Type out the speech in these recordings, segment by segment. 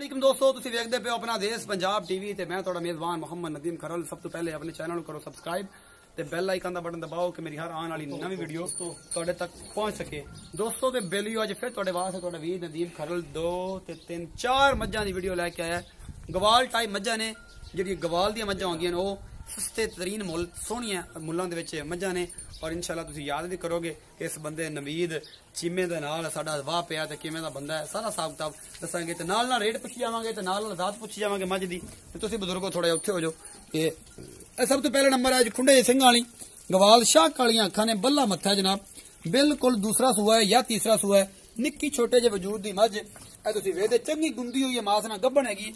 वालेकुम दोस्तों, तुसीं वेखदे पे हो अपना देश पंजाब टीवी ते मैं तुहाडा मेज़बान मोहम्मद नदीम खरल। सब तो पहले अपने चैनल को करो सब्सक्राइब ते बेल आइकन दा बटन दबाओ कि मेरी हर आने वाली नवी वीडियो तुहाडे तक पहुंच सके। दोस्तों ते बेलियो अज फिर तुहाडे वास्ते तुहाडा वीर नदीम खरल 2 ते 3 4 मज्जां दी वीडियो लैके आया। गवाल टाइप मज्जां ने, जिहड़ी गवाल दी मज्जां होंदियां ने, ओह सस्ते तरीन मुल सोहणियां मुल्लां दे विच मज्जां ने। और इंशाल्लाह तुसीं याद भी करोगे कि इस बंदे नवीद चीमे दे नाल साडा वाह पिया ते किवें दा बंदा है, सारा हिसाब किताब दसांगे ते नाल रेट पुछी जावांगे ते नाल जात पुछी जावांगे मज दी। ते तुसीं बजुर्गो थोड़ा जिहा उत्थे हो जाओ कि सब तो पहले नंबर है खुंडे सिंह वाली गवाल शाह कालियां अखां ने, बल्ला मत्था है जनाब, बिल्कुल दूसरा सूआ है या तीसरा सूआ है। निक्की छोटे जे वजूद दी मज है, तुसीं वेखदे चंगी गुंदी हुई है, मास ना गब्बन हैगी।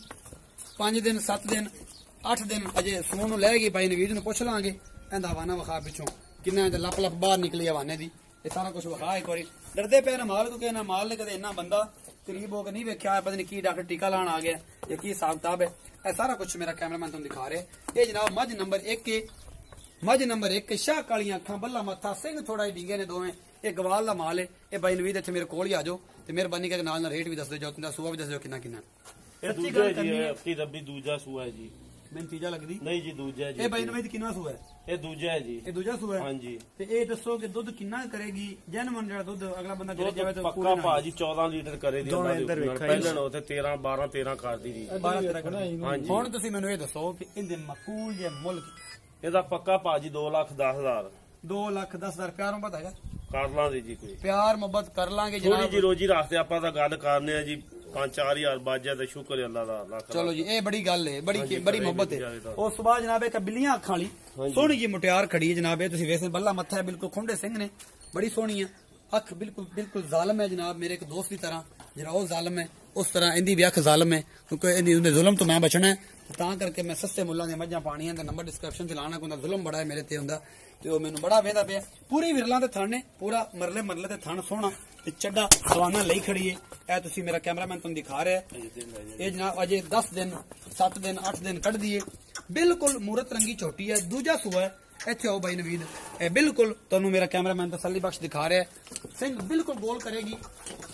5 दिन 7 दिन 8 दिन अजे सून नूं लैगी। भाई नवीद नूं पुछ लांगे इहदा हवाना विखा पिछों किन्ना लप लप बाहर निकली हवाने दी, ये सारा कुछ विखा एक बारी। डरदे पे ना माल को कहना, माल ने कदे इन्ना बंदा करीब होकर नहीं वेख्या, पता नहीं की डॉक्टर टीका लाने आ गया या की हिसाब किताब है। यह सारा कुछ मेरा कैमरामैन तुम दिखा रहे। ये जनाब मज नंबर 1 शाह कालियां अखां, बल्ला मत्था, सिंह थोड़ा डिंगे ने दोवें। ये गवाल का माल है। ये बाई नवीद इत्थे मेरे कोल ही आ जाओ ते मेहरबानी करके नाल रेट भी दस दो, तुहाडा सूआ भी दस दो किन्ना किन्ना। दूजा सूआ है जी, मैंने चीजा लगदी नहीं जी, दूजा है जी। ये बाई नवीद किन्ना सूआ है? ये दूजा है जी। ये दूजा सूआ है? हाँ जी। ते ये दसो कि दुध किन्ना करेगी जैनवन जेड़ा दुध अगला बंदा गिर जावे तो पक्का भाजी 14 लीटर करे दी। पहले ना उथे 13 12 13 कर दी जी। 12 13 करना। हाँ जी। हुण तुसीं मैनूं ये दसो कि इहदे मकूल जे मुल्क ਇਹਦਾ ਪੱਕਾ ਭਾਜੀ 2,10,000 2,10,000 प्यार मोहब्बत हैगा? ਕਰ ਲਾਂਗੇ ਜੀ। ਕੋਈ प्यार मोहब्बत कर लांगे ਥੋੜੀ जनाब। ਜੀ ਰੋਜੀ ਰਾਸਤੇ ਆਪਾਂ ਤਾਂ ਗੱਲ ਕਰਨੇ ਆ ਜੀ। 5-4,000 ਬਾਜਿਆ ਤੇ ਸ਼ੁਕਰ ਅੱਲਾ ਦਾ। चलो जी, ये बड़ी गल है, बड़ी मोहब्बत है। उस बाद जनाब एक बिल्लियां अखां वाली सोहनी जी मुटियार खड़ी है जनाब। ये तुसीं वेख बल्ला मत्था है, बिल्कुल खुंडे सिंह ने, बड़ी सोहनी है। अख बिल्कुल जालिम है जनाब, मेरे एक दोस्त की तरह। जरा वो जालिम है उस तरह इंदी भी अख जालिम है, क्योंकि इंदे जुल्म तो मैं बचना है, तां करके मैं सस्ते मुल्लां दी मज्जां पाणियां ते नंबर डिस्क्रिप्शन च लाना। कोई जुल्म बड़ा है मेरे ते हुंदा ते ओह मैनूं बड़ा वेंदा पिया। पूरी विरलां ते थण ने, पूरा मरले ते थण सोहना ते चड्डा सवाना लई खड़ी है। ए तुसीं मेरा कैमरामैन तुहानूं दिखा रहा है। ये जनाब अजे 10 दिन 7 दिन 8 दिन कढ दिए। बिल्कुल मूरत रंगी छोटी है, दूजा सूआ है। इत्थे आओ भाई नवीद, बिल्कुल तुहानूं मेरा कैमरामैन तसल्ली बख्श दिखा रहा है। सिंह बिल्कुल गोल करेगी,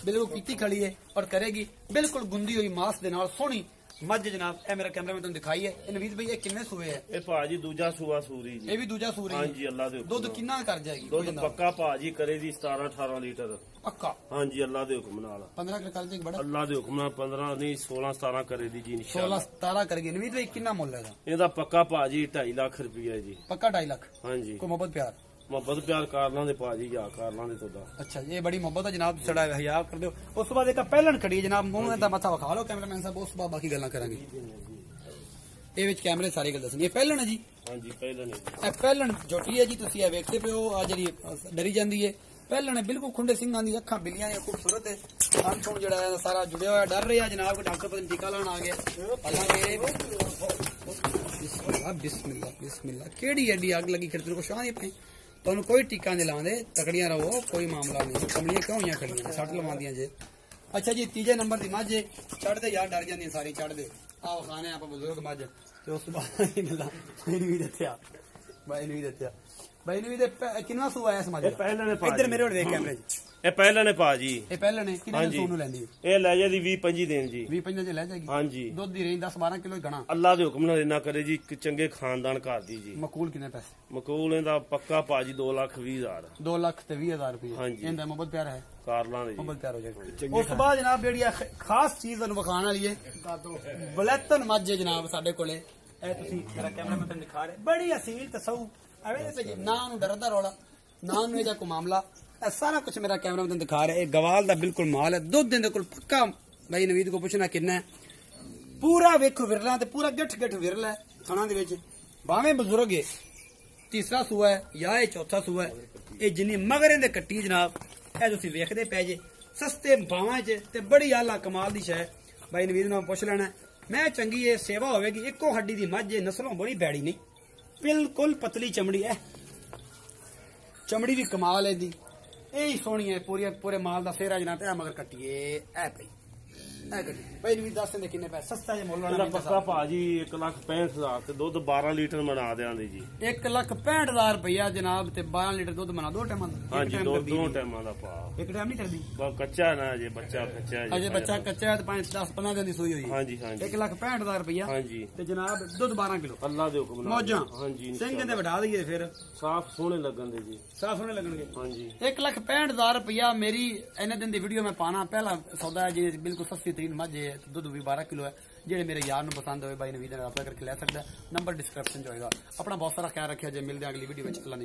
बिल्कुल कीती खड़ी है और करेगी बिल्कुल गुंदी हुई मास दे नाल सोहनी मज जनाब। ए मेरा कैमरामैन तुहानूं दिखाई है। नवीद भाई ये किन्ने सूए है? ਇਹ ਭਾਜੀ ਦੂਜਾ ਸੂਆ ਸੂਰੀ ਜੀ। ये भी दूजा सूर है? हाँ जी, अल्लाह दे हुक्म दुध किन्ना कर जाएगी? ਦੁੱਧ ਪੱਕਾ ਭਾਜੀ ਕਰੇ ਦੀ 17-18 ਲੀਟਰ। पक्का हाँ जी, अल्लाह दे हुक्म नाल। 15 कर जाएगी? बड़ा अल्लाह दे हुक्म नाल 15 नहीं 16-17 करे दी जी इंशाअल्लाह। 16-17 करेगी। नवीद भाई किन्ना मुल है? ਇਹਦਾ ਪੱਕਾ ਭਾਜੀ 2.5 ਲੱਖ ਰੁਪਈਆ ਜੀ। पक्का 2.5 लाख। हाँ जी। कोई मोहब्बत प्यार? ਮੁਹੱਬਤ ਪਿਆਰ ਕਰ ਲਾਂਦੇ ਭਾਜੀ, ਜਾ ਕਰ ਲਾਂਦੇ ਤੁਹਾਡਾ। अच्छा ये बड़ी मोहब्बत है जनाब, सड़ा हया कर दो। उस बाद एक पहलन खड़ी है जनाब, मुंह दा मथा विखा लो कैमरामैन साहब, उस बाद बाकी गल्लां करांगे। ये विच कैमरे सारी गल दसनी। ये पहलन है जी? हाँ जी, पहले नहीं। ए पहलन झोटी है जी, तुसीं ए वेखदे पे हो। आ जेहड़ी डरी जांदी है पहलन है, बिल्कुल खुंडे सिंघां दी अखां बिल्लियां दी खूबसूरत है। खान खून जेड़ा है सारा जुड़िया होया। डर रहा जनाब कि डॉक्टर पता नहीं टीका लाना आ गया। बिस्मिल्लाह बिस्मिल्लाह, केड़ी एडी अग लगी खड़ी तेरे को शाह नहीं पाई। तुहानूं कोई टीका नहीं लांदे, तकड़ियां रहो, कोई मामला नहीं। कमलियां क्यों होईयां खड़ियां, सट लवांदियां जे। अच्छा जी, तीजे नंबर दी मज चढ़दे यार डर जांदियां सारी चढ़दे। आओ खाने आप बुजुर्ग मज ते उस बाद गल्लां नहीं दस्सिया भाई नहीं दस्सिया। भाई नवीद किन्ना सूआ है इस मज? पहले ने इधर मेरे देख कैमरे ਇਹ ਪਹਿਲੇ ਨੇ ਭਾਜੀ। ये पहले ने किन्ने सून नूं लैंदी? ਇਹ ਲੈ ਜਾਦੀ 20-25 ਦਿਨ ਜੀ। 20-25 च लै जाएगी। हाँ जी। दुध दी रेंज 10-12 किलो घना। ਅੱਲਾ ਦੇ ਹੁਕਮ ਨਾਲ ਇੰਨਾ ਕਰੇ ਜੀ, ਇੱਕ ਚੰਗੇ ਖਾਨਦਾਨ ਘਰ ਦੀ ਜੀ। मकूल किन्ने पैसे? ਮਕੂਲ ਇਹਦਾ ਪੱਕਾ ਭਾਜੀ 2,20,000 2,20,000 रुपये। हाँ जी। इहदा मोहब्बत प्यार है? ਕਰ ਲਾਂਦੇ ਜੀ। मोहब्बत प्यार हो जाएगा। उस बाद जनाब जेहड़ी खास चीज तुहानूं विखाण वाली है, बलैतन मज है जनाब साडे कोले। ए तुसीं मेरा कैमरामैन तुहानूं दिखा रहे, बड़ी असील तसऊ एवें ते ना नूं डरदा रौला ना नूं एदा कोई मामला। ए सारा कुछ मेरा कैमरामैन तुहानूं दिखा रहा है। गवाल दा बिल्कुल माल है। दुध इहदे कोल पक्का। भाई नवीद को पुछना किन्ना है? पूरा वेखो विरला ते पूरा गिठ विरला है खाना दे विच। भावें बुजुर्ग है, तीसरा सूआ है या ये चौथा सूआ है। ये जिन्नी मगर इहदे कट्टी जनाब, ए तुसीं वेखदे पै जे सस्ते भावां च ते बड़ी आला कमाल दी शै। भाई नवीद नाल पुछ लेना। मैं चंगी है सेवा होवेगी। इक्को हड्डी दी मज नस्लों बड़ी बैड़ी नहीं, बिल्कुल पतली चमड़ी है। चमड़ी भी कमाल है दी, यही सोहनी है। पूरे माल का फेरा जनाब। मगर कट्टिए ए भाई ਇਹ ਗੱਡੀ ਭਾਈ ਨੂੰ ਵੀ ਦੱਸ ਦਿੰਦੇ ਕਿੰਨੇ ਪੈਸੇ ਸਸਤਾ ਜਿਹਾ ਮੁੱਲ ਇਹਦਾ ਵਾਲਾ ਪੱਕਾ ਭਾਜੀ 1,65,000 ਤੇ ਦੁੱਧ 12 ਲੀਟਰ ਬਣਾ ਦਿਆਂਦੇ ਜੀ 1,65,000 ਰੁਪਇਆ ਜਨਾਬ ਤੇ 12 ਲੀਟਰ ਦੁੱਧ ਬਣਾ ਦੋ ਟਾਈਮਾਂ ਦਾ ਹਾਂਜੀ ਦੋ ਟਾਈਮਾਂ ਦਾ ਪਾ ਇੱਕ ਟਾਈਮ ਨਹੀਂ ਕਰਦੀ ਬਸ ਕੱਚਾ ਨਾ ਅਜੇ ਬੱਚਾ ਕੱਚਾ ਹੈ ਅਜੇ ਬੱਚਾ ਕੱਚਾ ਹੈ ਤੇ 5-10-15 ਦਿਨ ਦੀ ਸੂਈ ਹੋਈ ਹੈ ਹਾਂਜੀ ਹਾਂਜੀ 1,65,000 ਰੁਪਇਆ ਹਾਂਜੀ ਤੇ ਜਨਾਬ ਦੁੱਧ 12 ਕਿਲੋ ਅੱਲਾ ਦੇ ਹੁਕਮ ਨਾਲ ਮੌਜਾਂ ਹਾਂਜੀ ਸਿੰਘ ਦੇ ਵਢਾ ਦਈਏ ਫਿਰ ਸਾਫ ਸੋਹਣੇ ਲੱਗਣ ਦੇ ਜੀ ਸਾਫ ਹੋਣੇ ਲੱਗਣਗੇ ਹਾਂਜੀ 1,65,000 ਰੁਪਇਆ ਮੇਰੀ ਇਹਨੇ ਦਿਨ ਦੀ ਵੀਡੀਓ ਮੈਂ ਪਾਣਾ ਪਹਿਲਾ ਸੌਦਾ ਹੈ ਜੀ ਬਿਲਕੁਲ ਸਸਤੀ ਤਰੀਨ ਮੱਝ ਹੈ ਦੁੱਧ ਵੀ 12 ਕਿਲੋ ਹੈ ਜਿਹੜੇ ਮੇਰੇ ਯਾਰ ਨੂੰ ਪਸੰਦ ਹੋਵੇ ਬਾਈ ਨੇ ਵੀ ਰਾਬਤਾ ਕਰਕੇ ਲੈ ਸਕਦਾ ਨੰਬਰ ਡਿਸਕ੍ਰਿਪਸ਼ਨ ਚ ਹੋਏਗਾ ਆਪਣਾ ਬਹੁਤ ਸਾਰਾ ਖਿਆਲ ਰੱਖਿਆ ਜੇ ਮਿਲਦੇ ਹਾਂ ਅਗਲੀ ਵੀਡੀਓ ਵਿੱਚ ਅੱਲਾ ਨੇ